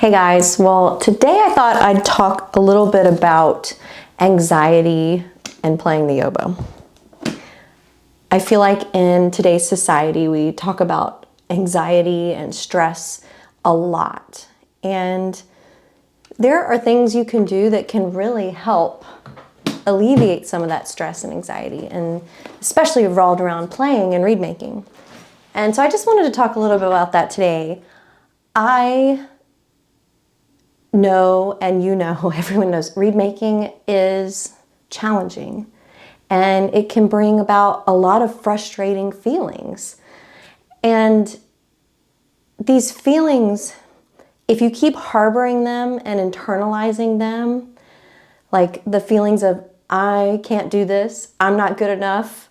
Hey guys, well today I thought I'd talk a little bit about anxiety and playing the oboe. I feel like in today's society we talk about anxiety and stress a lot, and there are things you can do that can really help alleviate some of that stress and anxiety, and especially revolved around playing and reed making. And so I just wanted to talk a little bit about that today. I know, and you know, everyone knows, reed making is challenging and it can bring about a lot of frustrating feelings. And these feelings, if you keep harboring them and internalizing them, like the feelings of, I can't do this, I'm not good enough,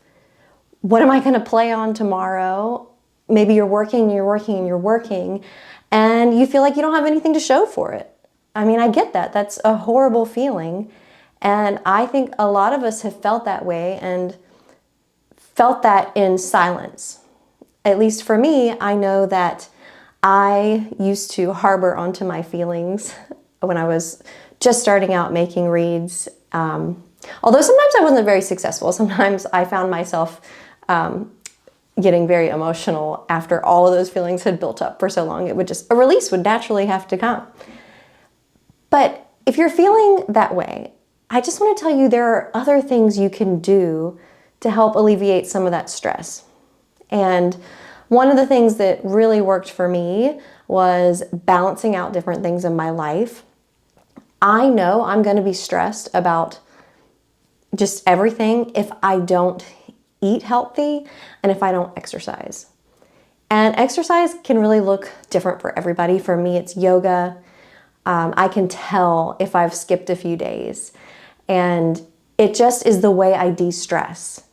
what am I going to play on tomorrow? Maybe you're working and you're working and you're working, and you feel like you don't have anything to show for it. I mean, I get that. That's a horrible feeling. And I think a lot of us have felt that way and felt that in silence. At least for me, I know that I used to harbor onto my feelings when I was just starting out making reeds. Although sometimes I wasn't very successful. Sometimes I found myself getting very emotional after all of those feelings had built up for so long. It would just, a release would naturally have to come. But if you're feeling that way, I just want to tell you there are other things you can do to help alleviate some of that stress. And one of the things that really worked for me was balancing out different things in my life. I know I'm going to be stressed about just everything if I don't eat healthy and if I don't exercise. And exercise can really look different for everybody. For me, it's yoga. I can tell if I've skipped a few days, and it just is the way I de-stress.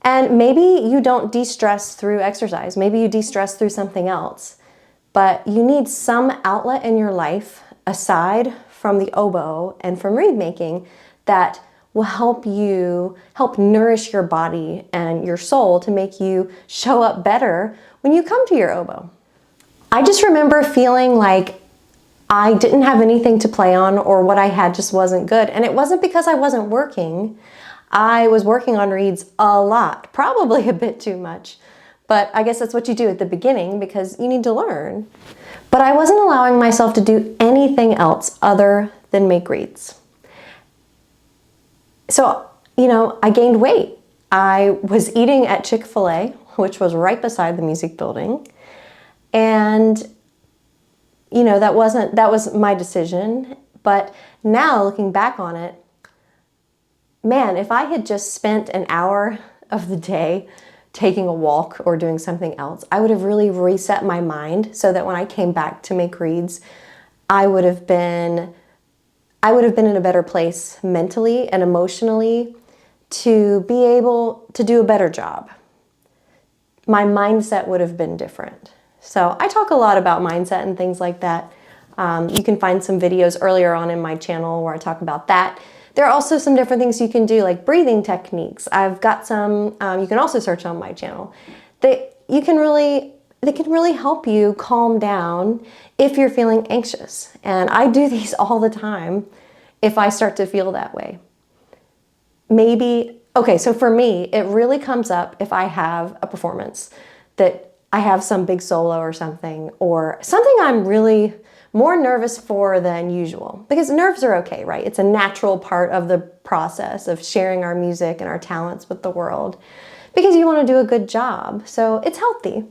And maybe you don't de-stress through exercise. Maybe you de-stress through something else, but you need some outlet in your life aside from the oboe and from reed making that will help nourish your body and your soul to make you show up better when you come to your oboe. I just remember feeling like I didn't have anything to play on, or what I had just wasn't good. And it wasn't because I wasn't working. I was working on reeds a lot, probably a bit too much. But I guess that's what you do at the beginning because you need to learn. But I wasn't allowing myself to do anything else other than make reeds. So, I gained weight. I was eating at Chick-fil-A, which was right beside the music building. And that was my decision. But now looking back on it, man, if I had just spent an hour of the day taking a walk or doing something else, I would have really reset my mind so that when I came back to make reeds, I would have been in a better place mentally and emotionally to be able to do a better job. My mindset would have been different. So I talk a lot about mindset and things like that. You can find some videos earlier on in my channel where I talk about that. There are also some different things you can do, like breathing techniques. I've got some, you can also search on my channel. They can really help you calm down if you're feeling anxious. And I do these all the time if I start to feel that way. So for me, it really comes up if I have a performance that I have some big solo or something I'm really more nervous for than usual. Because nerves are okay, right? It's a natural part of the process of sharing our music and our talents with the world because you want to do a good job. So it's healthy.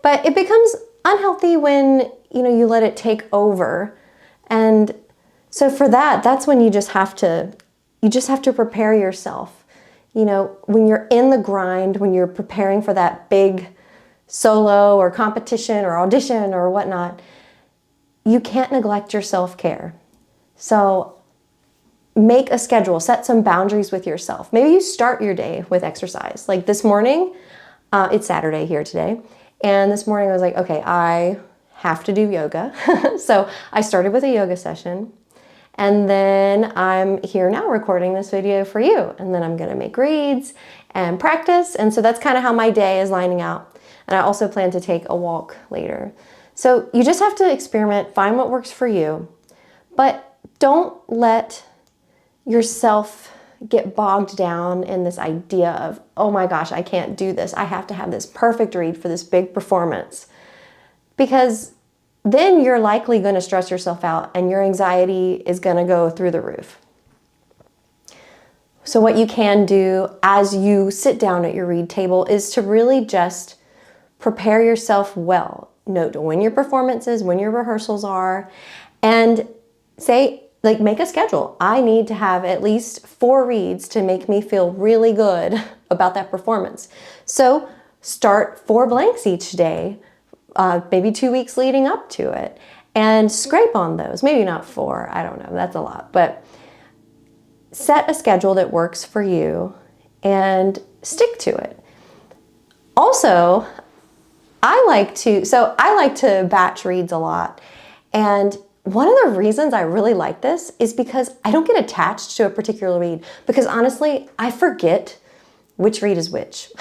But it becomes unhealthy when, you let it take over. And so for that's when you just have to prepare yourself. When you're in the grind, when you're preparing for that big solo or competition or audition or whatnot, you can't neglect your self-care. So make a schedule, set some boundaries with yourself. Maybe you start your day with exercise. Like this morning, it's Saturday here today, and this morning I was like, okay, I have to do yoga. So I started with a yoga session, and then I'm here now recording this video for you, and then I'm gonna make reeds and practice, and so that's kind of how my day is lining out. And I also plan to take a walk later. So you just have to experiment, find what works for you, but don't let yourself get bogged down in this idea of, oh my gosh, I can't do this. I have to have this perfect read for this big performance. Because then you're likely going to stress yourself out and your anxiety is going to go through the roof. So what you can do as you sit down at your read table is to really just prepare yourself well. Note when your performances, when your rehearsals are, and say, like, make a schedule. I need to have at least 4 reads to make me feel really good about that performance. So start 4 blanks each day, maybe 2 weeks leading up to it, and scrape on those. Maybe not 4, I don't know, that's a lot, but set a schedule that works for you and stick to it. Also, I like to batch reads a lot, and one of the reasons I really like this is because I don't get attached to a particular read, because honestly, I forget which read is which.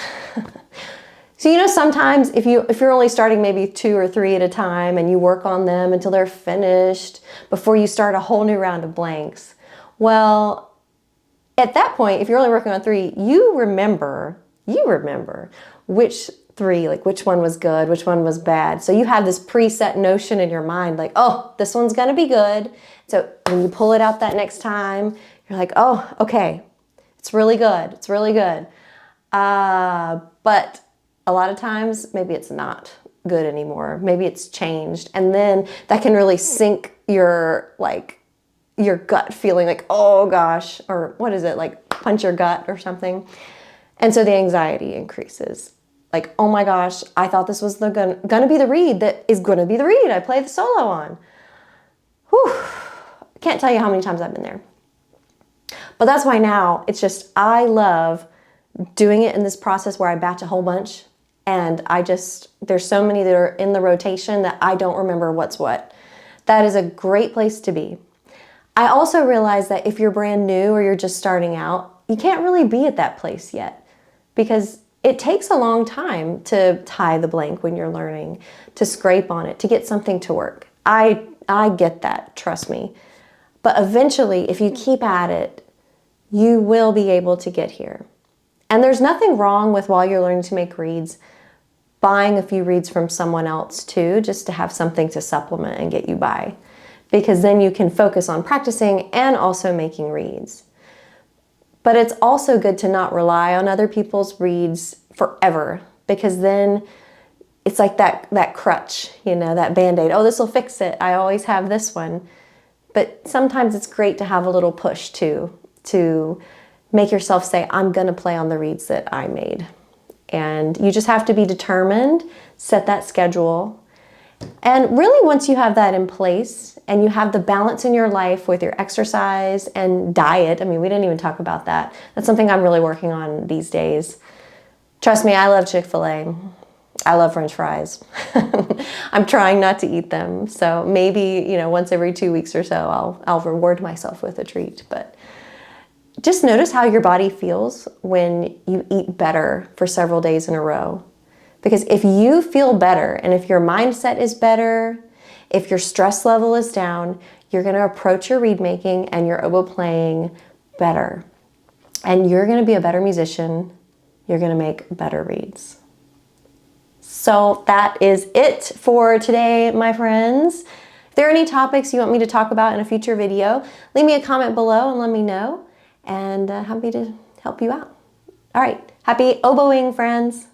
So, you know, sometimes if you're only starting maybe 2 or 3 at a time and you work on them until they're finished before you start a whole new round of blanks, well, at that point, if you're only working on 3, you remember which 3, like which one was good, which one was bad. So you have this preset notion in your mind, like, oh, this one's gonna be good. So when you pull it out that next time, you're like, oh, okay, it's really good, it's really good. But a lot of times, maybe it's not good anymore. Maybe it's changed. And then that can really sink your gut feeling, like, oh gosh, or what is it, like punch your gut or something. And so the anxiety increases. Like, oh my gosh, I thought this was gonna be the read that is gonna be the read I play the solo on. Whew, I can't tell you how many times I've been there. But that's why now it's just, I love doing it in this process where I batch a whole bunch, and there's so many that are in the rotation that I don't remember what's what. That is a great place to be. I also realize that if you're brand new or you're just starting out, you can't really be at that place yet, because it takes a long time to tie the blank when you're learning, to scrape on it, to get something to work. I get that, trust me. But eventually, if you keep at it, you will be able to get here. And there's nothing wrong with, while you're learning to make reads, buying a few reads from someone else too, just to have something to supplement and get you by. Because then you can focus on practicing and also making reads. But it's also good to not rely on other people's reads forever, because then it's like that crutch, you know, that Band-Aid. Oh, this will fix it. I always have this one. But sometimes it's great to have a little push too, to make yourself say, I'm gonna play on the reads that I made. And you just have to be determined, set that schedule. And really, once you have that in place and you have the balance in your life with your exercise and diet, I mean, we didn't even talk about that. That's something I'm really working on these days. Trust me, I love Chick-fil-A. I love French fries. I'm trying not to eat them. So maybe, you know, once every 2 weeks or so, I'll reward myself with a treat. But just notice how your body feels when you eat better for several days in a row. Because if you feel better, and if your mindset is better, if your stress level is down, you're going to approach your reed making and your oboe playing better. And you're going to be a better musician. You're going to make better reeds. So that is it for today, my friends. If there are any topics you want me to talk about in a future video, leave me a comment below and let me know. And happy to help you out. All right, happy oboeing, friends.